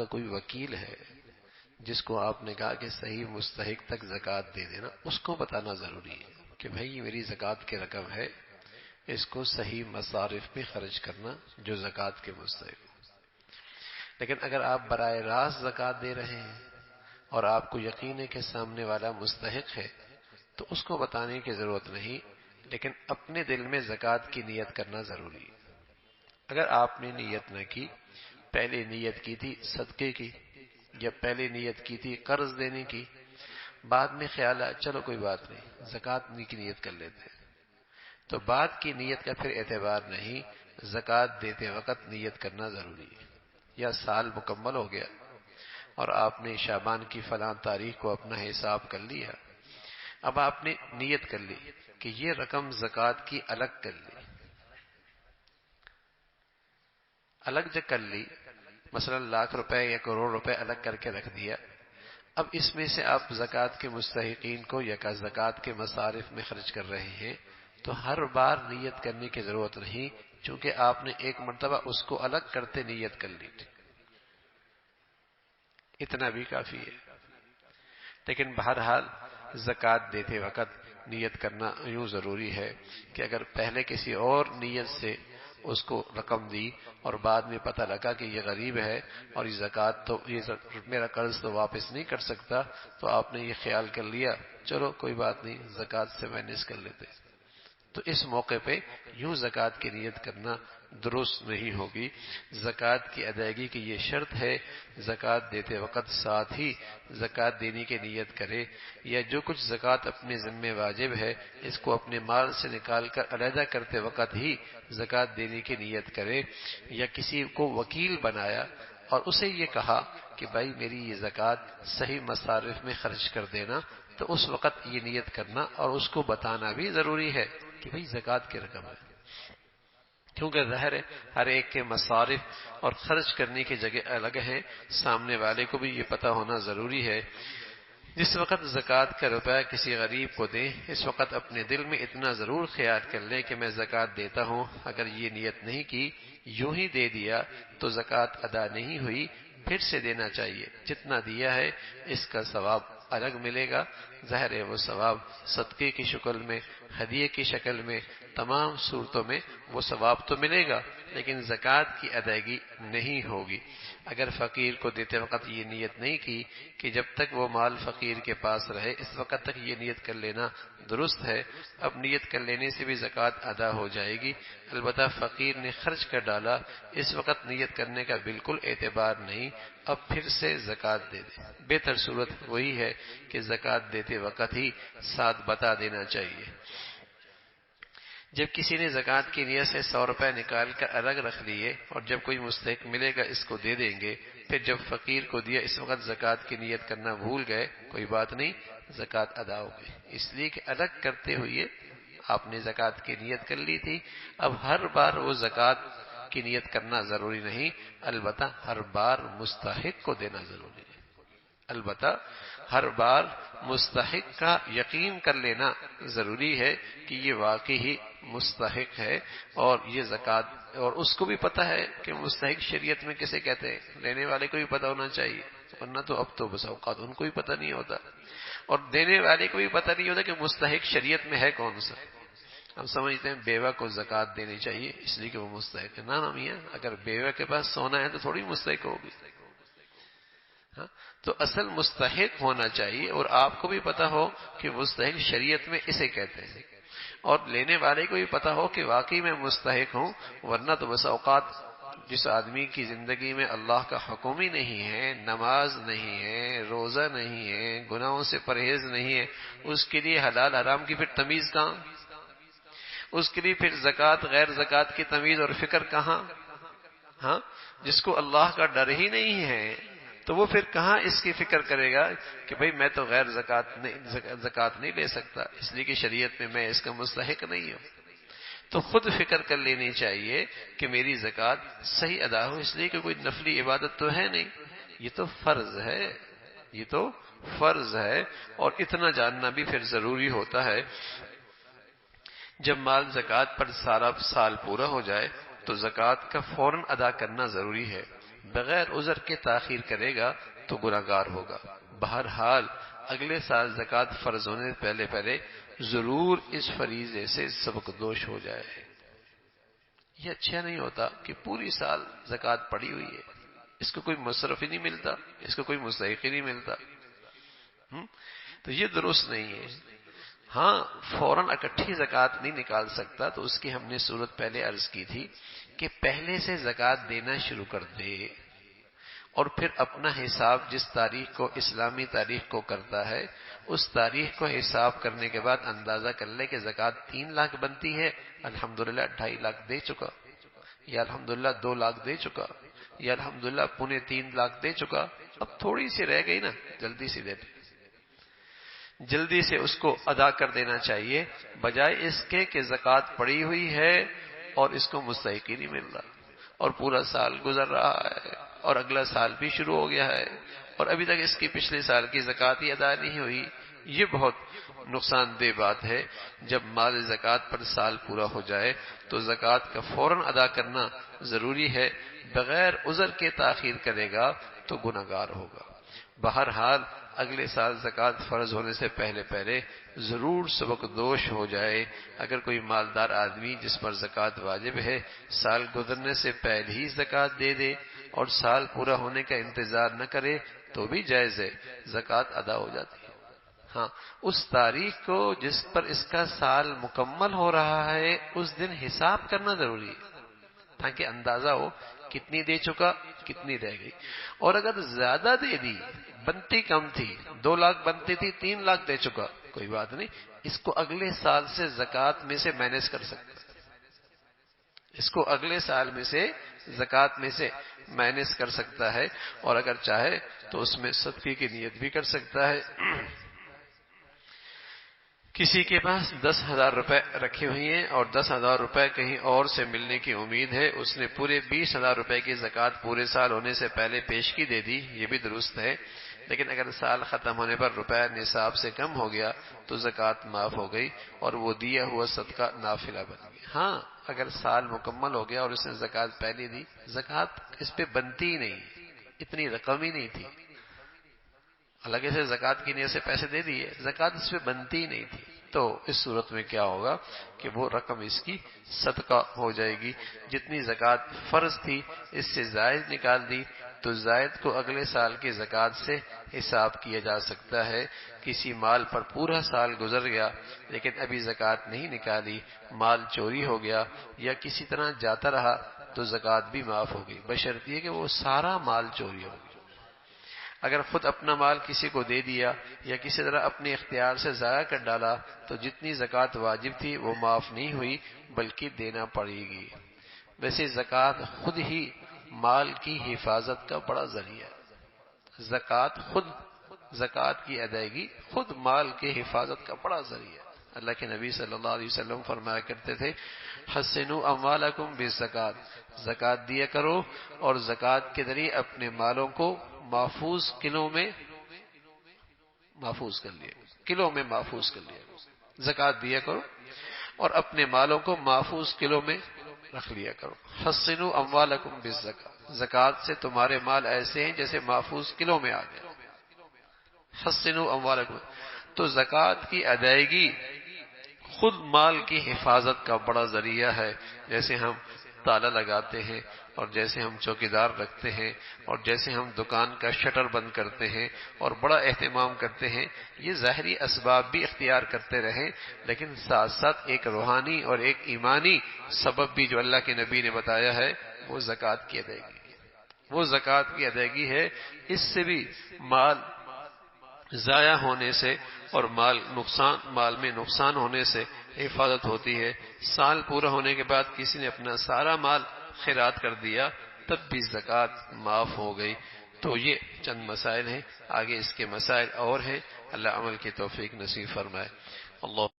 کا کوئی وکیل ہے جس کو آپ نے کہا کہ صحیح مستحق تک زکوٰۃ دے دینا، اس کو بتانا ضروری ہے کہ بھائی یہ میری زکوٰۃ کی رقم ہے، اس کو صحیح مصارف میں خرچ کرنا جو زکوٰۃ کے مستحق ہو۔ لیکن اگر آپ براہ راست زکوٰۃ دے رہے ہیں اور آپ کو یقین ہے کہ سامنے والا مستحق ہے تو اس کو بتانے کی ضرورت نہیں، لیکن اپنے دل میں زکوٰۃ کی نیت کرنا ضروری ہے۔ اگر آپ نے نیت نہ کی، پہلے نیت کی تھی صدقے کی یا پہلے نیت کی تھی قرض دینے کی، بعد میں خیال آیا چلو کوئی بات نہیں زکوٰۃ کی نیت کر لیتے ہیں، تو بعد کی نیت کا پھر اعتبار نہیں، زکوٰۃ دیتے وقت نیت کرنا ضروری ہے۔ یا سال مکمل ہو گیا اور آپ نے شعبان کی فلاں تاریخ کو اپنا حساب کر لیا، اب آپ نے نیت کر لی کہ یہ رقم زکوٰۃ کی الگ کر لی، الگ جب کر لی، مثلا 1,00,000 روپے یا کروڑ روپے الگ کر کے رکھ دیا، اب اس میں سے آپ زکوٰۃ کے مستحقین کو یا زکوٰۃ کے مصارف میں خرچ کر رہے ہیں، تو ہر بار نیت کرنے کی ضرورت نہیں، چونکہ آپ نے ایک مرتبہ اس کو الگ کرتے نیت کر لی تھی، اتنا بھی کافی ہے۔ لیکن بہرحال زکوٰۃ دیتے وقت نیت کرنا یوں ضروری ہے کہ اگر پہلے کسی اور نیت سے اس کو رقم دی اور بعد میں پتہ لگا کہ یہ غریب ہے اور یہ زکوٰۃ تو یہ میرا قرض تو واپس نہیں کر سکتا، تو آپ نے یہ خیال کر لیا چلو کوئی بات نہیں زکوٰۃ سے مینیج کر لیتے، تو اس موقع پہ یوں زکوٰۃ کی نیت کرنا درست نہیں ہوگی۔ زکوٰۃ کی ادائیگی کی یہ شرط ہے، زکوٰۃ دیتے وقت ساتھ ہی زکوٰۃ دینے کی نیت کرے، یا جو کچھ زکوٰۃ اپنے ذمہ واجب ہے اس کو اپنے مال سے نکال کر علیحدہ کرتے وقت ہی زکوٰۃ دینے کی نیت کرے، یا کسی کو وکیل بنایا اور اسے یہ کہا کہ بھائی میری یہ زکوٰۃ صحیح مصارف میں خرچ کر دینا، تو اس وقت یہ نیت کرنا اور اس کو بتانا بھی ضروری ہے کہ بھئی زکوٰۃ کی رقم ہے، کیونکہ ظاہر ہے ہر ایک کے مصارف اور خرچ کرنے کی جگہ الگ ہیں، سامنے والے کو بھی یہ پتہ ہونا ضروری ہے۔ جس وقت زکوٰۃ کا روپیہ کسی غریب کو دیں، اس وقت اپنے دل میں اتنا ضرور خیال کر لیں کہ میں زکوٰۃ دیتا ہوں، اگر یہ نیت نہیں کی یوں ہی دے دیا تو زکوٰۃ ادا نہیں ہوئی، پھر سے دینا چاہیے، جتنا دیا ہے اس کا ثواب الگ ملے گا، ظاہر ہے وہ ثواب صدقے کی شکل میں، ہدیے کی شکل میں، تمام صورتوں میں وہ ثواب تو ملے گا، لیکن زکوٰۃ کی ادائیگی نہیں ہوگی۔ اگر فقیر کو دیتے وقت یہ نیت نہیں کی کہ جب تک وہ مال فقیر کے پاس رہے اس وقت تک یہ نیت کر لینا درست ہے، اب نیت کر لینے سے بھی زکوٰۃ ادا ہو جائے گی، البتہ فقیر نے خرچ کر ڈالا، اس وقت نیت کرنے کا بالکل اعتبار نہیں، اب پھر سے زکوٰۃ دے دے۔ بہتر صورت وہی ہے کہ زکوٰۃ دیتے وقت ہی ساتھ بتا دینا چاہیے۔ جب کسی نے زکوٰۃ کی نیت سے 100 روپے نکال کر الگ رکھ لیے اور جب کوئی مستحق ملے گا اس کو دے دیں گے، پھر جب فقیر کو دیا اس وقت زکوٰۃ کی نیت کرنا بھول گئے، کوئی بات نہیں، زکوٰۃ ادا ہو گئی، اس لیے کہ الگ کرتے ہوئے آپ نے زکوٰۃ کی نیت کر لی تھی، اب ہر بار وہ زکوٰۃ کی نیت کرنا ضروری نہیں، البتہ ہر بار مستحق کو دینا ضروری ہے، البتہ ہر بار مستحق کا یقین کر لینا ضروری ہے کہ یہ واقعی ہی مستحق ہے، اور یہ زکوٰۃ اور اس کو بھی پتہ ہے کہ مستحق شریعت میں کسے کہتے ہیں، لینے والے کو بھی پتہ ہونا چاہیے، ورنہ تو اب تو بس اوقات ان کو بھی پتہ نہیں ہوتا، اور دینے والے کو بھی پتہ نہیں ہوتا کہ مستحق شریعت میں ہے کون سا۔ ہم سمجھتے ہیں بیوہ کو زکوٰۃ دینی چاہیے اس لیے کہ وہ مستحق ہے، نہ میاں، اگر بیوہ کے پاس سونا ہے تو تھوڑی مستحق ہوگی، تو اصل مستحق ہونا چاہیے، اور آپ کو بھی پتہ ہو کہ مستحق شریعت میں اسے کہتے ہیں، اور لینے والے کو بھی پتہ ہو کہ واقعی میں مستحق ہوں، ورنہ تو بس اوقات جس آدمی کی زندگی میں اللہ کا حکم ہی نہیں ہے، نماز نہیں ہے، روزہ نہیں ہے، گناہوں سے پرہیز نہیں ہے، اس کے لیے حلال حرام کی پھر تمیز کہاں، اس کے لیے پھر زکوٰۃ غیر زکوٰۃ کی تمیز اور فکر کہاں؟ ہاں، جس کو اللہ کا ڈر ہی نہیں ہے تو وہ پھر کہاں اس کی فکر کرے گا کہ بھئی میں تو غیر زکوٰۃ نہیں لے سکتا اس لیے کہ شریعت میں میں اس کا مستحق نہیں ہوں۔ تو خود فکر کر لینی چاہیے کہ میری زکوٰۃ صحیح ادا ہو، اس لیے کہ کوئی نفلی عبادت تو ہے نہیں، یہ تو فرض ہے، یہ تو فرض ہے، اور اتنا جاننا بھی پھر ضروری ہوتا ہے۔ جب مال زکوٰۃ پر سارا سال پورا ہو جائے تو زکوٰۃ کا فوراً ادا کرنا ضروری ہے، بغیر عذر کے تاخیر کرے گا تو گناہگار ہوگا۔ بہرحال اگلے سال زکوٰۃ فرض ہونے سے پہلے ضرور اس فریضے سے سبکدوش ہو جائے۔ یہ اچھا نہیں ہوتا کہ پوری سال زکوٰۃ پڑی ہوئی ہے، اس کو کوئی مصرف ہی نہیں ملتا، اس کو کوئی مستحق ہی نہیں ملتا، تو یہ درست نہیں ہے۔ ہاں فوراً اکٹھی زکوٰۃ نہیں نکال سکتا تو اس کی ہم نے صورت پہلے عرض کی تھی کہ پہلے سے زکوٰۃ دینا شروع کر دے، اور پھر اپنا حساب جس تاریخ کو اسلامی تاریخ کو کرتا ہے اس تاریخ کو حساب کرنے کے بعد اندازہ کر لے کہ زکوٰۃ 3 لاکھ بنتی ہے، الحمدللہ 2.5 لاکھ دے چکا، یا الحمدللہ 2 لاکھ دے چکا، یا الحمدللہ 2.25 لاکھ دے چکا، اب تھوڑی سی رہ گئی نا، جلدی سے دے دے، جلدی سے اس کو ادا کر دینا چاہیے، بجائے اس کے کہ زکوٰۃ پڑی ہوئی ہے اور اس کو مستحق ہی نہیں مل رہا، اور پورا سال گزر رہا ہے اور اگلا سال بھی شروع ہو گیا ہے اور ابھی تک اس کی پچھلے سال کی زکوٰۃ ہی ادا نہیں ہوئی۔ یہ بہت نقصان دہ بات ہے۔ جب مال زکوٰۃ پر سال پورا ہو جائے تو زکوٰۃ کا فوراً ادا کرنا ضروری ہے، بغیر عذر کے تاخیر کرے گا تو گناہگار ہوگا۔ بہرحال اگلے سال زکوٰۃ فرض ہونے سے پہلے ضرور سبکدوش ہو جائے۔ اگر کوئی مالدار آدمی جس پر زکوٰۃ واجب ہے سال گزرنے سے پہلے ہی زکوٰۃ دے دے اور سال پورا ہونے کا انتظار نہ کرے تو بھی جائز ہے، زکوٰۃ ادا ہو جاتی ہے۔ ہاں اس تاریخ کو جس پر اس کا سال مکمل ہو رہا ہے اس دن حساب کرنا ضروری ہے، تاکہ اندازہ ہو کتنی دے چکا، کتنی رہ گئی۔ اور اگر زیادہ دے دی، بنتی کم تھی، 2 لاکھ بنتی تھی 3 لاکھ دے چکا، کوئی بات نہیں، اس کو اگلے سال سے زکوٰۃ میں سے مینیج کر سکتا ہے، اس کو اگلے سال میں سے زکوٰۃ میں سے مینیج کر سکتا ہے، اور اگر چاہے تو اس میں صدقے کی نیت بھی کر سکتا ہے۔ کسی کے پاس 10,000 روپے رکھے ہوئے ہیں اور 10,000 روپے کہیں اور سے ملنے کی امید ہے، اس نے پورے 20,000 روپے کی زکوٰۃ پورے سال ہونے سے پہلے پیشگی دے دی، یہ بھی درست ہے، لیکن اگر سال ختم ہونے پر روپے نصاب سے کم ہو گیا تو زکوٰۃ معاف ہو گئی اور وہ دیا ہوا صدقہ نافلہ بن گیا۔ ہاں اگر سال مکمل ہو گیا اور اس نے زکوٰۃ پہلے دی، زکوٰۃ اس پہ بنتی ہی نہیں، اتنی رقم ہی نہیں تھی، الگ سے زکوٰۃ کی نیت سے پیسے دے دیے، زکوٰۃ اس پہ بنتی ہی نہیں تھی، تو اس صورت میں کیا ہوگا کہ وہ رقم اس کی صدقہ ہو جائے گی۔ جتنی زکوٰۃ فرض تھی اس سے زائد نکال دی تو زائد کو اگلے سال کی زکوٰۃ سے حساب کیا جا سکتا ہے۔ کسی مال پر پورا سال گزر گیا لیکن ابھی زکوٰۃ نہیں نکالی، مال چوری ہو گیا یا کسی طرح جاتا رہا تو زکوٰۃ بھی معاف ہو گئی، بشرطیہ کہ وہ سارا مال چوری ہو گیا۔ اگر خود اپنا مال کسی کو دے دیا یا کسی طرح اپنے اختیار سے ضائع کر ڈالا تو جتنی زکوٰۃ واجب تھی وہ معاف نہیں ہوئی بلکہ دینا پڑے گی۔ ویسے زکوٰۃ خود ہی مال کی حفاظت کا بڑا ذریعہ ہے، زکوٰۃ کی ادائیگی خود مال کی حفاظت کا بڑا ذریعہ ہے۔ اللہ کے نبی صلی اللہ علیہ وسلم فرمایا کرتے تھے، حسنوا اموالکم بالزکوٰۃ، زکوٰۃ دیا کرو اور زکوٰۃ کے ذریعے اپنے مالوں کو محفوظ کلوں میں محفوظ کر لیا، زکوٰۃ دیا کرو اور اپنے مالوں کو محفوظ کلوں میں رکھ لیا کرو۔ حسنوا اموالکم بالزکوٰۃ، زکوٰۃ سے تمہارے مال ایسے ہیں جیسے محفوظ کلوں میں آ گئے۔ حسنوا اموالکم، تو زکوٰۃ کی ادائیگی خود مال کی حفاظت کا بڑا ذریعہ ہے۔ جیسے ہم تالا لگاتے ہیں اور جیسے ہم چوکیدار رکھتے ہیں اور جیسے ہم دکان کا شٹر بند کرتے ہیں اور بڑا اہتمام کرتے ہیں، یہ ظاہری اسباب بھی اختیار کرتے رہیں لیکن ساتھ ساتھ ایک روحانی اور ایک ایمانی سبب بھی جو اللہ کے نبی نے بتایا ہے وہ زکوٰۃ کی ادائیگی ہے۔ اس سے بھی مال ضائع ہونے سے اور مال میں نقصان ہونے سے حفاظت ہوتی ہے۔ سال پورا ہونے کے بعد کسی نے اپنا سارا مال خیرات کر دیا تب بھی زکوٰۃ معاف ہو گئی۔ تو یہ چند مسائل ہیں، آگے اس کے مسائل اور ہیں، اللہ عمل کی توفیق نصیب فرمائے۔ اللہ